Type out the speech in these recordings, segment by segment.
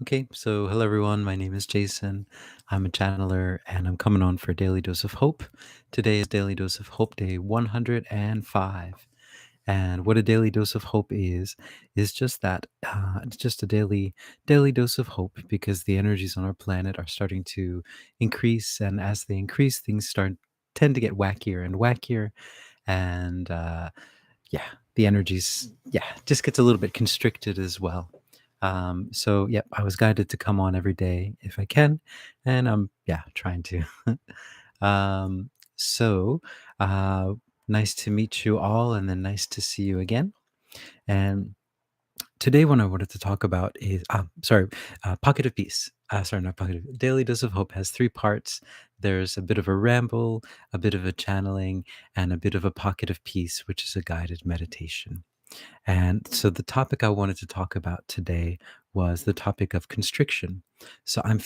Okay, so hello everyone. My name is Jason. I'm a channeler and I'm coming on for a daily dose of hope. Today is Daily Dose of Hope Day 105. And what a daily dose of hope is just that. It's just a daily dose of hope because the energies on our planet are starting to increase, and as they increase, things start tend to get wackier and wackier. And yeah, the energies, just gets a little bit constricted as well. So yep, I was guided to come on every day if I can, and I'm trying to. um, so uh, Nice to meet you all, and then nice to see you again. And today, what I wanted to talk about is, Pocket of Peace. Sorry, not Pocket of Daily Dose of Hope has three parts. There's a bit of a ramble, a bit of a channeling, and a bit of a pocket of peace, which is a guided meditation. And so the topic I wanted to talk about today was the topic of constriction. So I've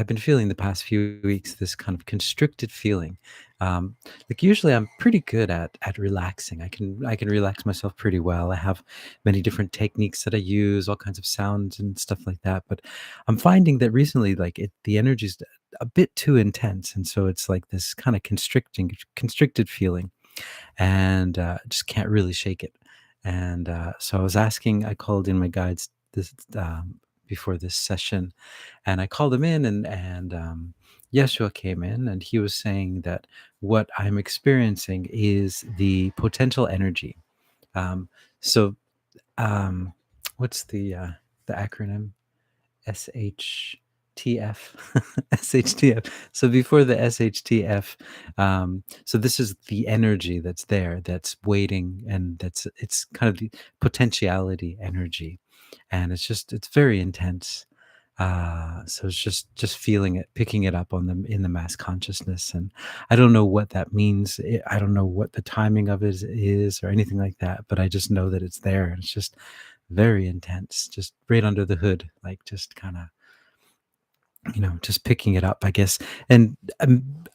been feeling the past few weeks this kind of constricted feeling. Um, like usually I'm pretty good at relaxing. I can relax myself pretty well. I have many different techniques that I use, all kinds of sounds and stuff like that. But I'm finding that recently, the energy's a bit too intense, and so it's like this kind of constricted feeling, and just can't really shake it. And so I called in my guides before this session, and I called him in, and Yeshua came in, and he was saying that what I'm experiencing is the potential energy. Um, so, um, what's the acronym? SHTF. SHTF. So before the SHTF, so this is the energy that's there, that's waiting, and it's kind of the potentiality energy, and it's very intense. So it's just feeling it, picking it up on them in the mass consciousness, and I don't know what that means. I don't know what the timing of it is or anything like that, but I just know that it's there, and it's just very intense, just right under the hood, like just kind of, just picking it up, I guess. And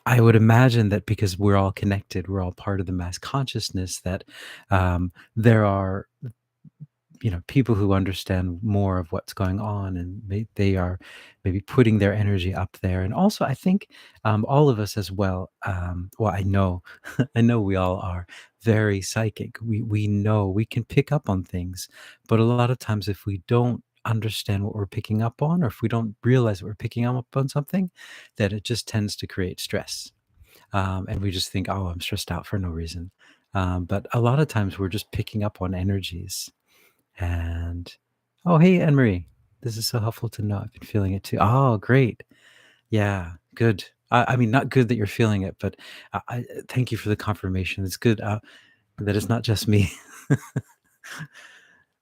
I would imagine that because we're all connected, we're all part of the mass consciousness, that there are, people who understand more of what's going on, and they are maybe putting their energy up there. And also, I think all of us as well, well, I know, I know we all are very psychic. We know we can pick up on things, but a lot of times if we don't understand what we're picking up on, or if we don't realize that we're picking up on something, that it just tends to create stress. And we just think, oh, I'm stressed out for no reason. But a lot of times we're just picking up on energies. And oh, hey, Anne Marie, this is so helpful to know. I've been feeling it too. Oh, great. Yeah, good. I mean, not good that you're feeling it, but thank you for the confirmation. It's good that it's not just me.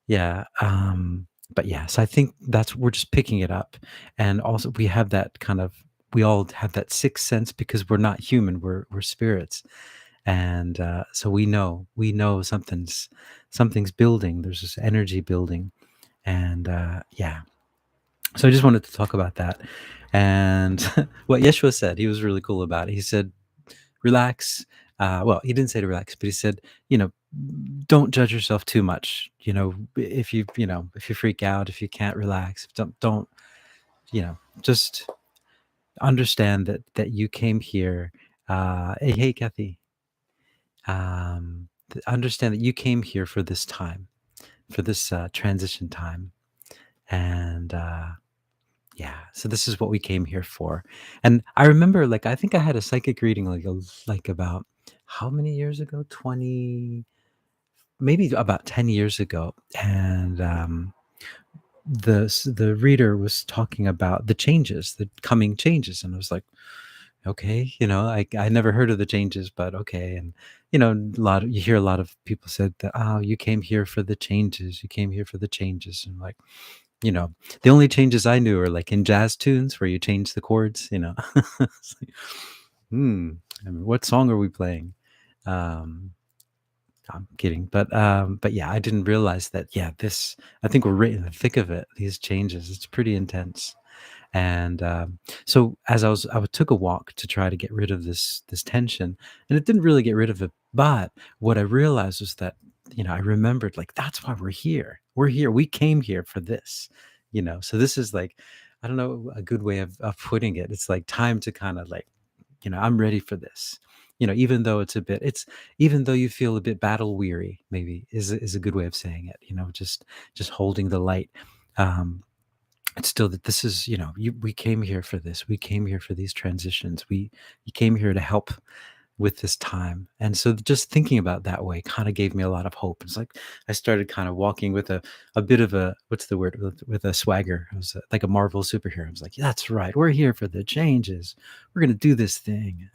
Yeah. But yeah, so I think we're just picking it up. And also we all have that sixth sense because we're not human, we're spirits. And so we know something's building. There's this energy building. And so I just wanted to talk about that. And what Yeshua said, he was really cool about it. He said, relax. Well, he didn't say to relax, but he said, don't judge yourself too much. If you freak out, if you can't relax, don't, just understand that you came here. Hey, Kathy. Understand that you came here for this time, for this transition time. And yeah, so this is what we came here for. And I remember, I think I had a psychic reading, like about how many years ago? 20, maybe about 10 years ago. And the reader was talking about the coming changes. And I was like, okay, I never heard of the changes, but okay. And, you hear a lot of people said that, oh, you came here for the changes. You came here for the changes. And like, you know, the only changes I knew are like in jazz tunes where you change the chords. It's like, hmm, I mean, what song are we playing? Um, I'm kidding, but yeah, I didn't realize that. Yeah, I think we're right in the thick of it. These changes, it's pretty intense. And so I took a walk to try to get rid of this tension, and it didn't really get rid of it. But what I realized was that, I remembered, like, that's why we're here. We're here. We came here for this. So this is like, I don't know, a good way of putting it. It's like time to kind of like, I'm ready for this. Even though even though you feel a bit battle weary, maybe is a good way of saying it. Just holding the light. Um, it's still that this is, we came here for this. We came here for these transitions. You came here to help with this time. And so just thinking about that way kind of gave me a lot of hope. It's like I started kind of walking with a bit of a, what's the word, with a swagger. I was like a Marvel superhero. I was like, that's right. We're here for the changes. We're going to do this thing.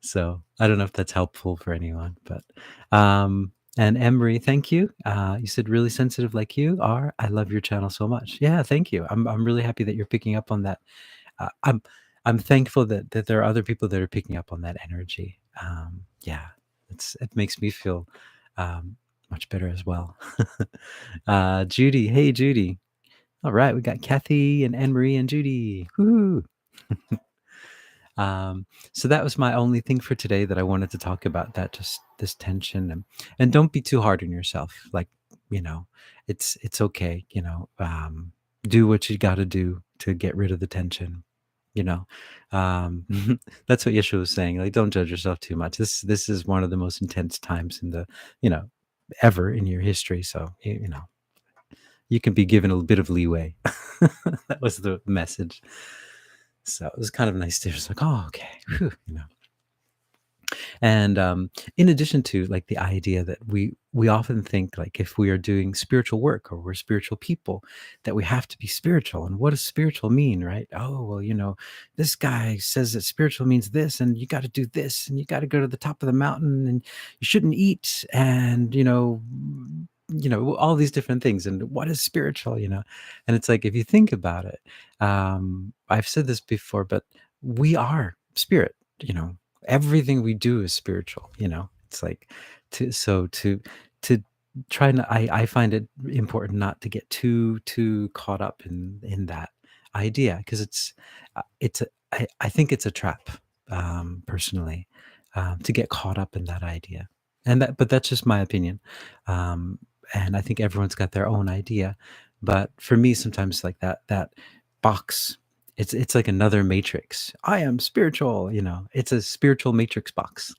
So I don't know if that's helpful for anyone, but, and Emery, thank you. You said really sensitive like you are. I love your channel so much. Yeah, thank you. I'm really happy that you're picking up on that. uh, I'm I'm thankful that there are other people that are picking up on that energy. Yeah, it makes me feel um, much better as well. Judy, hey Judy. All right, we got Kathy and Anne Marie and Judy. Woo! Um, so that was my only thing for today that I wanted to talk about. That just this tension, and don't be too hard on yourself. Like, you know, it's okay. Do what you got to do to get rid of the tension. you know um that's what Yeshua was saying, like, don't judge yourself too much. This is one of the most intense times in the you know ever in your history, so you can be given a bit of leeway. That was the message. So it was kind of nice to just like, oh, okay. Whew. And in addition to like the idea that we often think, like, if we are doing spiritual work or we're spiritual people, that we have to be spiritual. And what does spiritual mean, right? Oh, well, this guy says that spiritual means this, and you got to do this, and you got to go to the top of the mountain, and you shouldn't eat, and all these different things. And what is spiritual? And it's like, if you think about it, I've said this before, but we are spirit. you know Everything we do is spiritual. It's like, to try, and I find it important not to get too caught up in that idea, because I think it's a trap, personally, to get caught up in that idea. But that's just my opinion. um, and I think everyone's got their own idea. But for me, sometimes, like, that box, it's like another matrix. I am spiritual. It's a spiritual matrix box.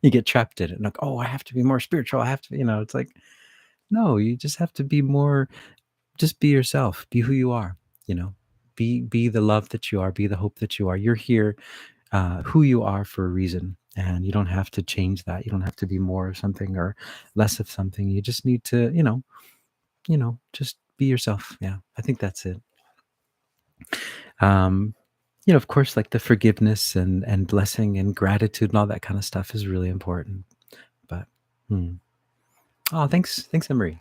You get trapped in it, and like, oh, I have to be more spiritual. I have to, it's like, no, you just have to be more. Just be yourself. Be who you are. You know, be the love that you are. Be the hope that you are. You're here, who you are, for a reason, and you don't have to change that. You don't have to be more of something or less of something. You just need to, just be yourself. Yeah, I think that's it. um of course, like, the forgiveness and blessing and gratitude and all that kind of stuff is really important. But hmm. Oh, thanks, Emery.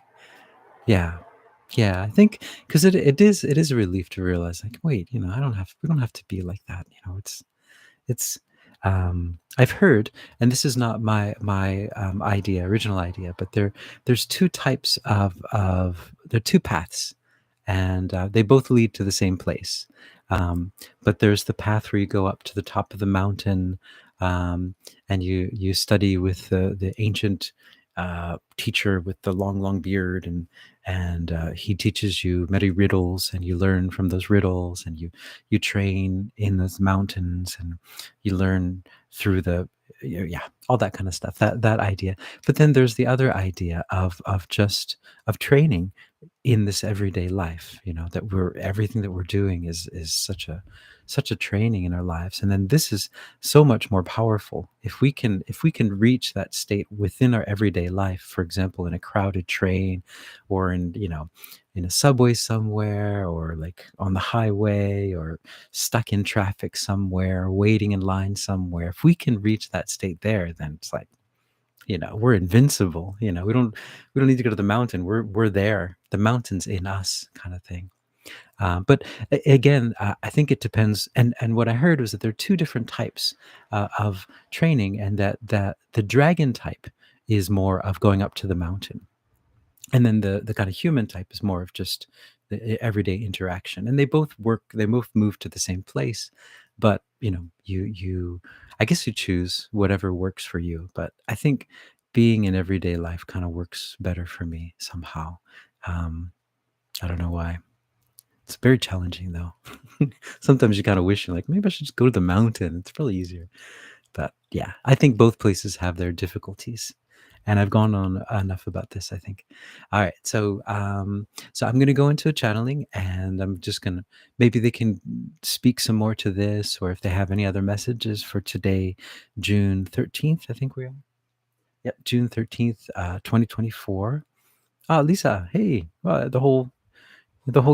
Yeah, yeah, I think, because it is a relief to realize, like, wait, we don't have to be like that. It's I've heard, and this is not my original idea, but there's two types there are two paths, and they both lead to the same place. But there's the path where you go up to the top of the mountain, um, and you study with the ancient teacher with the long beard, and he teaches you many riddles, and you learn from those riddles, and you train in those mountains, and you learn through yeah, all that kind of stuff, that idea. But then there's the other idea of training in this everyday life, that everything that we're doing is such a training in our lives. And then this is so much more powerful if we can reach that state within our everyday life, for example, in a crowded train, or in a subway somewhere, or like on the highway, or stuck in traffic somewhere, waiting in line somewhere. If we can reach that state there, then it's like, we're invincible. We don't need to go to the mountain. We're there. The mountain's in us, kind of thing. But again, I think it depends. And what I heard was that there are two different types of training, and that the dragon type is more of going up to the mountain, and then the kind of human type is more of just the everyday interaction. And they both move to the same place. But you I guess you choose whatever works for you. But I think being in everyday life kind of works better for me somehow. I don't know why. It's very challenging though. Sometimes you kind of wish you're like, maybe I should just go to the mountain. It's probably easier. But yeah, I think both places have their difficulties. And I've gone on enough about this, I think. All right. So I'm gonna go into a channeling and I'm just gonna maybe they can speak some more to this, or if they have any other messages for today, June 13th, I think we are. Yep, June 13th, 2024. Lisa, hey, the whole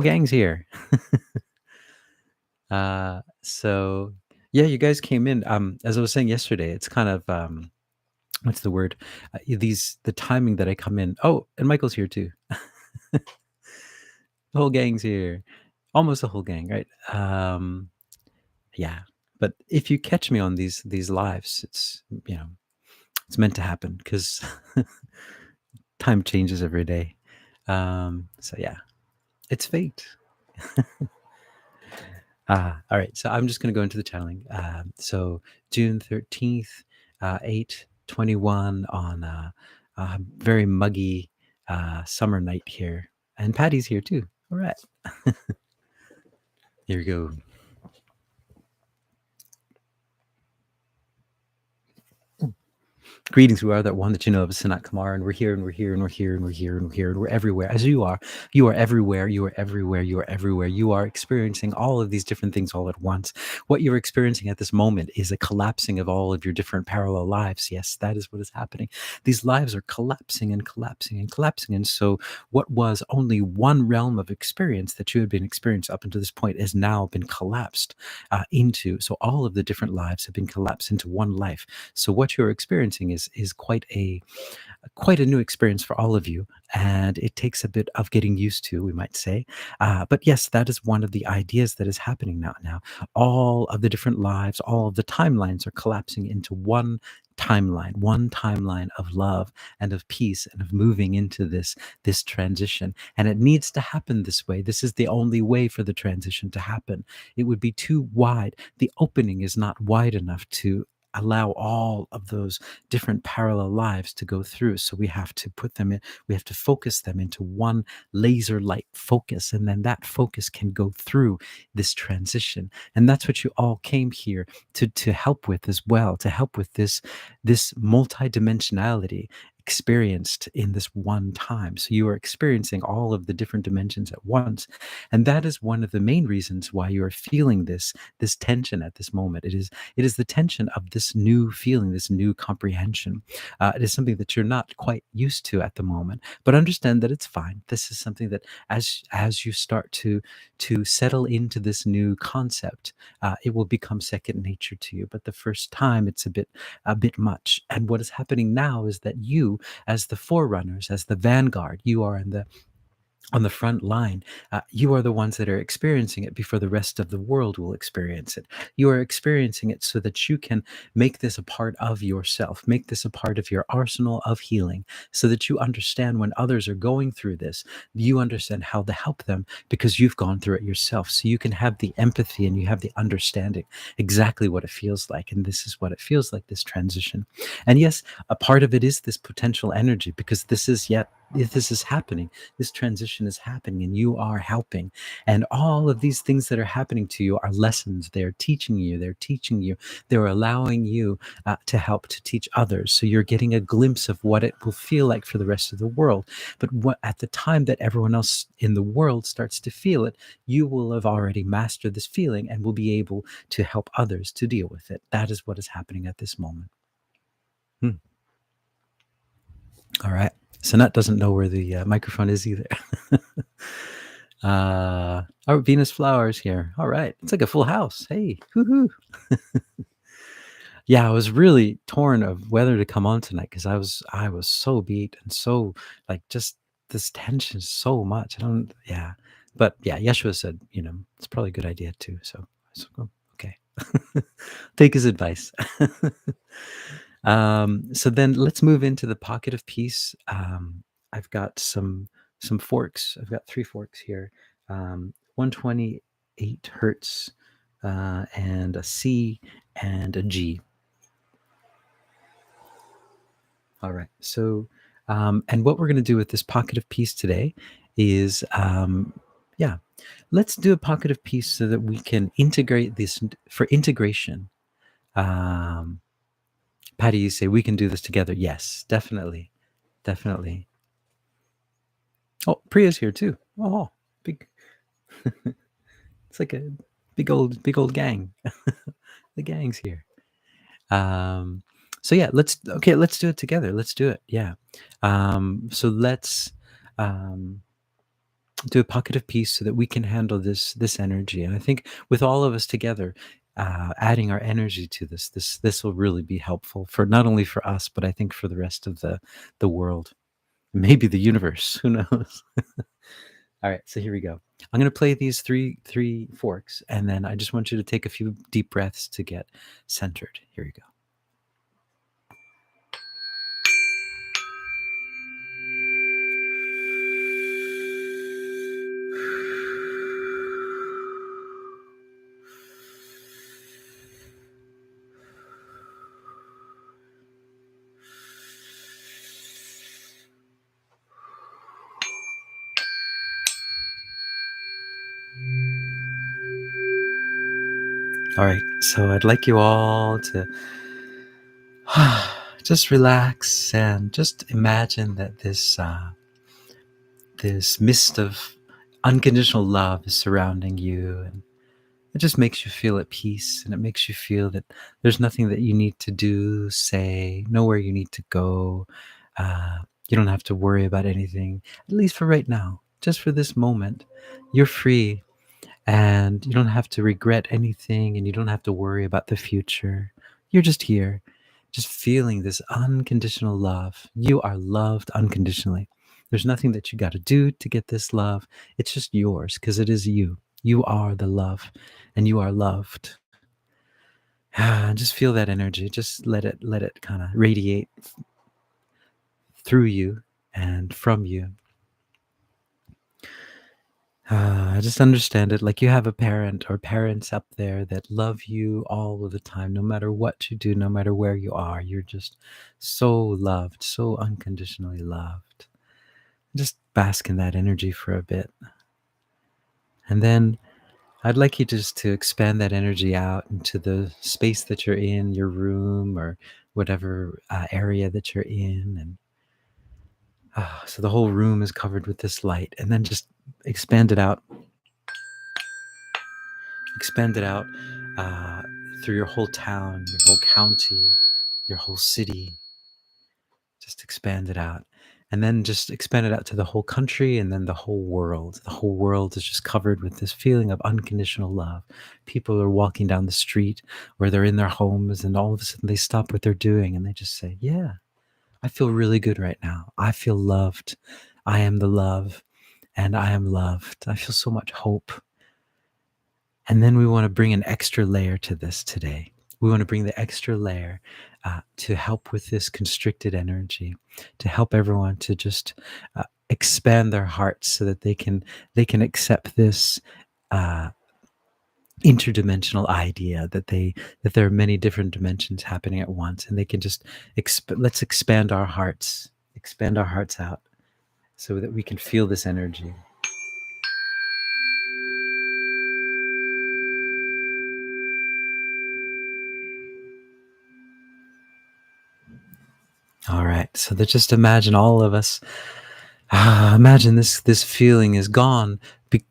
gang's here. So yeah, you guys came in. As I was saying yesterday, it's kind of what's the word? The timing that I come in. Oh, and Michael's here too. The whole gang's here, almost the whole gang, right? Yeah. But if you catch me on these lives, it's meant to happen because time changes every day. So yeah, it's fate. All right. So I'm just going to go into the channeling. So June 13th, 8:21 on a very muggy summer night here. And Patty's here too. All right. Here we go. Greetings, we are that one that you know of as Sanatkumara, and we're here, and we're here, and we're here, and we're here, and we're here, and we're everywhere. As you are everywhere, you are everywhere, you are everywhere. You are experiencing all of these different things all at once. What you're experiencing at this moment is a collapsing of all of your different parallel lives. Yes, that is what is happening. These lives are collapsing and collapsing and collapsing. And so what was only one realm of experience that you had been experiencing up until this point has now been collapsed into. So all of the different lives have been collapsed into one life. So what you're experiencing is quite a new experience for all of you, and it takes a bit of getting used to, we might say. But yes, that is one of the ideas that is happening now. Now, all of the different lives, all of the timelines are collapsing into one timeline of love and of peace and of moving into this transition. And it needs to happen this way. This is the only way for the transition to happen. It would be too wide. The opening is not wide enough to allow all of those different parallel lives to go through. So we have to put them in, we have to focus them into one laser light focus. And then that focus can go through this transition. And that's what you all came here to help with as well, to help with this multidimensionality experienced in this one time. So you are experiencing all of the different dimensions at once. And that is one of the main reasons why you are feeling this tension at this moment. It is the tension of this new feeling, this new comprehension. It is something that you're not quite used to at the moment, but understand that it's fine. This is something that as you start to settle into this new concept, it will become second nature to you. But the first time, it's a bit much. And what is happening now is that you, as the forerunners, as the vanguard, you are in the on the front line. You are the ones that are experiencing it before the rest of the world will experience it. You are experiencing it so that you can make this a part of yourself, make this a part of your arsenal of healing, so that you understand when others are going through this, you understand how to help them because you've gone through it yourself. So you can have the empathy and you have the understanding exactly what it feels like. And this is what it feels like, this transition. And yes, a part of it is this potential energy, because this is happening. This transition is happening and you are helping. And all of these things that are happening to you are lessons. They're allowing you to help to teach others. So you're getting a glimpse of what it will feel like for the rest of the world. But at the time that everyone else in the world starts to feel it, you will have already mastered this feeling and will be able to help others to deal with it. That is what is happening at this moment. Hmm. All right. Sanat doesn't know where the microphone is either. Our Venus flowers here. All right. It's like a full house. Hey, hoo. Yeah, I was really torn of whether to come on tonight because I was so beat and so like just this tension so much. I don't, yeah. But yeah, Yeshua said, it's probably a good idea too. So okay. Take his advice. So then let's move into the pocket of peace. I've got some forks. I've got 3 forks here. 128 hertz, and a C and a G. All right. So, and what we're going to do with this pocket of peace today is, yeah, let's do a pocket of peace so that we can integrate this for integration. Um, Patty, you say we can do this together. Yes, definitely. Definitely. Oh, Priya's here too. Oh, big. It's like a big old gang. The gang's here. Um, so yeah, let's do it together. Let's do it. Yeah. So let's um, do a pocket of peace so that we can handle this energy. And I think with all of us together, adding our energy to this will really be helpful for not only for us, but I think for the rest of the world, maybe the universe. Who knows? All right, so here we go. I'm going to play these three forks, and then I just want you to take a few deep breaths to get centered. Here you go. All right, so I'd like you all to just relax and just imagine that this mist of unconditional love is surrounding you, and it just makes you feel at peace, and it makes you feel that there's nothing that you need to do, say, nowhere you need to go. You don't have to worry about anything, at least for right now. Just for this moment, you're free, and you don't have to regret anything, and you don't have to worry about the future. You're just here, just feeling this unconditional love. You are loved unconditionally. There's nothing that you got to do to get this love. It's just yours because it is you. You are the love, and you are loved. Just feel that energy. Just let it kind of radiate through you and from you. Just understand it like you have a parent or parents up there that love you all of the time, no matter what you do, no matter where you are. You're just so loved, so unconditionally loved. Just bask in that energy for a bit. And then I'd like you just to expand that energy out into the space that you're in, your room or whatever area that you're in. And so the whole room is covered with this light. And then just expand it out. Expand it out uh, through your whole town, your whole county, your whole city. Just expand it out. And then just expand it out to the whole country and then the whole world. The whole world is just covered with this feeling of unconditional love. People are walking down the street or they're in their homes, and all of a sudden they stop what they're doing and they just say, yeah, I feel really good right now. I feel loved. I am the love, and I am loved. I feel so much hope. And then we want to bring an extra layer to this today. We want to bring the extra layer to help with this constricted energy, to help everyone to just expand their hearts so that they can accept this interdimensional idea that there are many different dimensions happening at once, and they can just let's expand our hearts out so that we can feel this energy. All right, so just imagine all of us. Imagine this feeling is gone,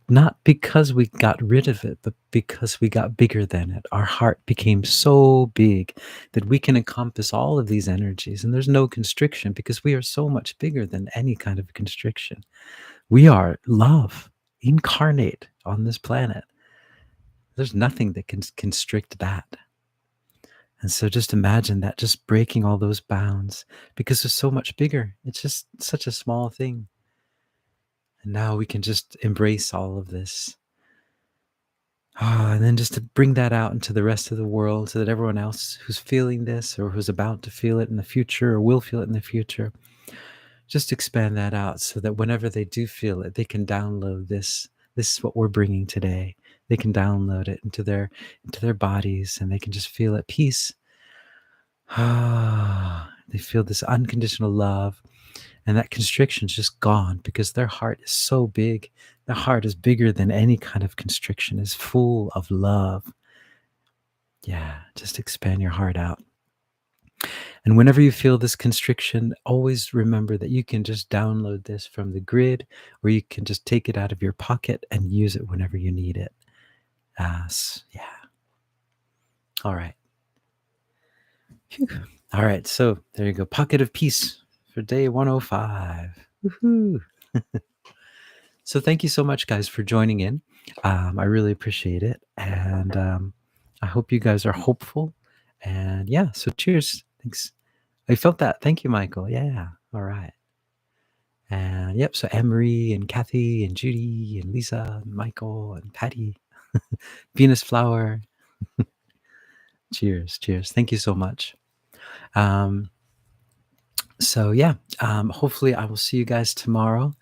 not because we got rid of it, but because we got bigger than it. Our heart became so big that we can encompass all of these energies, and there's no constriction because we are so much bigger than any kind of constriction. We are love incarnate on this planet. There's nothing that can constrict that. And so just imagine that, just breaking all those bounds because it's so much bigger. It's just such a small thing. And now we can just embrace all of this. And then just to bring that out into the rest of the world so that everyone else who's feeling this or who's about to feel it in the future or will feel it in the future, just expand that out so that whenever they do feel it, they can download this. This is what we're bringing today. They can download it into their bodies, and they can just feel at peace. They feel this unconditional love, And that constriction's just gone because their heart is so big. The heart is bigger than any kind of constriction, is full of love. Yeah, just expand your heart out. And whenever you feel this constriction, always remember that you can just download this from the grid, or you can just take it out of your pocket and use it whenever you need it. Yeah. All right. Phew. All right. So there you go. Pocket of Peace for day 105. Woohoo. So thank you so much, guys, for joining in. I really appreciate it. And I hope you guys are hopeful. And yeah, so cheers. Thanks. I felt that. Thank you, Michael. Yeah. All right. And yep, so Anne-Marie and Kathy and Judy and Lisa and Michael and Patty, Venus Flower. Cheers. Cheers. Thank you so much. Um, so yeah, hopefully I will see you guys tomorrow.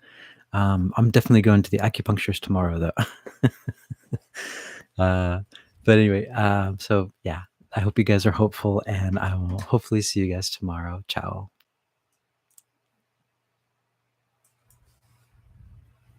I'm definitely going to the acupuncturist tomorrow, though. But anyway, so yeah, I hope you guys are hopeful, and I will hopefully see you guys tomorrow. Ciao.